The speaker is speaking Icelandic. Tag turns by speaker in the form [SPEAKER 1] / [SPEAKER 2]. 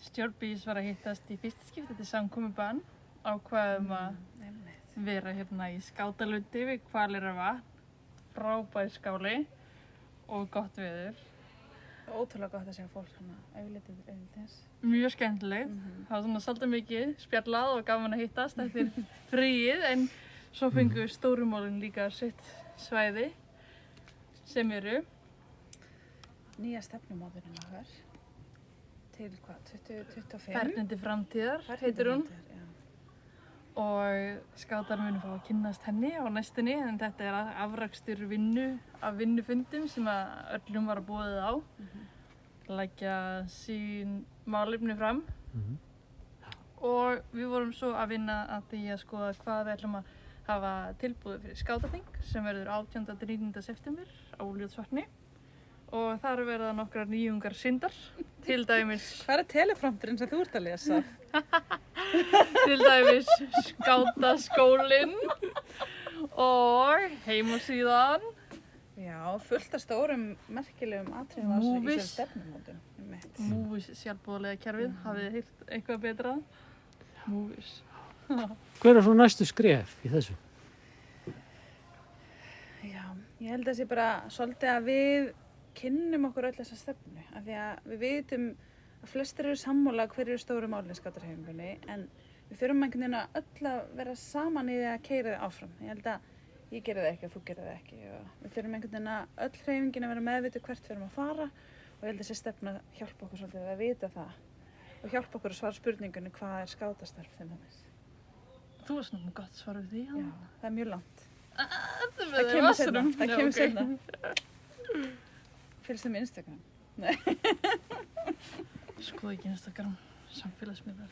[SPEAKER 1] stjórnbís var að hittast í fyrsta skipti til samkomubann, ákvaðum að vera hérna í Skátalundi við Hvaleyrarvatn, frábær skáli og gott veður.
[SPEAKER 2] Ótrúlega gott að sjá fólk svona auðlitið auðvitað.
[SPEAKER 1] Mjög skemmtilegt. Það var svona svolítið mikið spjallað og gaman að hittast eftir fríið, en svo fengu stórumálin líka sitt svæði sem eru
[SPEAKER 2] Nýja stefnumótunin okkar til hvað, 2025?
[SPEAKER 1] Fernindi framtíðar, heitir hún. Og skátar munu fá að kynnast henni á næstunni, en þetta er afrakstur af vinnufundum sem að öllum var að boðið á. Leggja sín málefni fram. Og við vorum svo að vinna að því að skoða hvað við ætlum að hafa tilbúið fyrir skátaþing sem verður 18. til 19. september á Ljótsvatni. Og þar verða nokkrar nýjungar syndar, til dæmis...
[SPEAKER 2] Hvað er teleprompturinn sem þú ert að lesa?
[SPEAKER 1] Til dæmis skátaskólinn og heimasíðan.
[SPEAKER 2] Já, fullt af stórum merkilegum atriðum í sér stefnumótun.
[SPEAKER 1] Movies sjálfboðaliða kerfið, hafið þið heyrt eitthvað betra? Movies.
[SPEAKER 3] Hver er svo næstu skref í þessu?
[SPEAKER 2] Já, ég held að það sé bara svolítið að við kynnum okkur öll þessa stefnu, af því að við vitum að flestir eru sammála hver eru stóru málin í skátahreyfingunni, en við þurfum einhvern veginn að öll að vera saman í því að keyra þið áfram. Ég held að ég geri það ekki og þú gerir það ekki, og við þurfum einhvern veginn að öll hreyfingin að vera meðvituð hvert við erum að fara, og ég held að þessi stefna hjálpa okkur svolítið að vita það og hjálpa okkur að svara spurningunni hvað er skátastarf til dæmis.
[SPEAKER 1] Þú varst náttúrulega gott svar við því,
[SPEAKER 2] Já, það er mjög langt.
[SPEAKER 1] Það kemur seinna.
[SPEAKER 2] Það kemur seinna. Fylgstu með Instagram? Nei.
[SPEAKER 1] Skoði ekki Instagram, samfélagsmiðlar.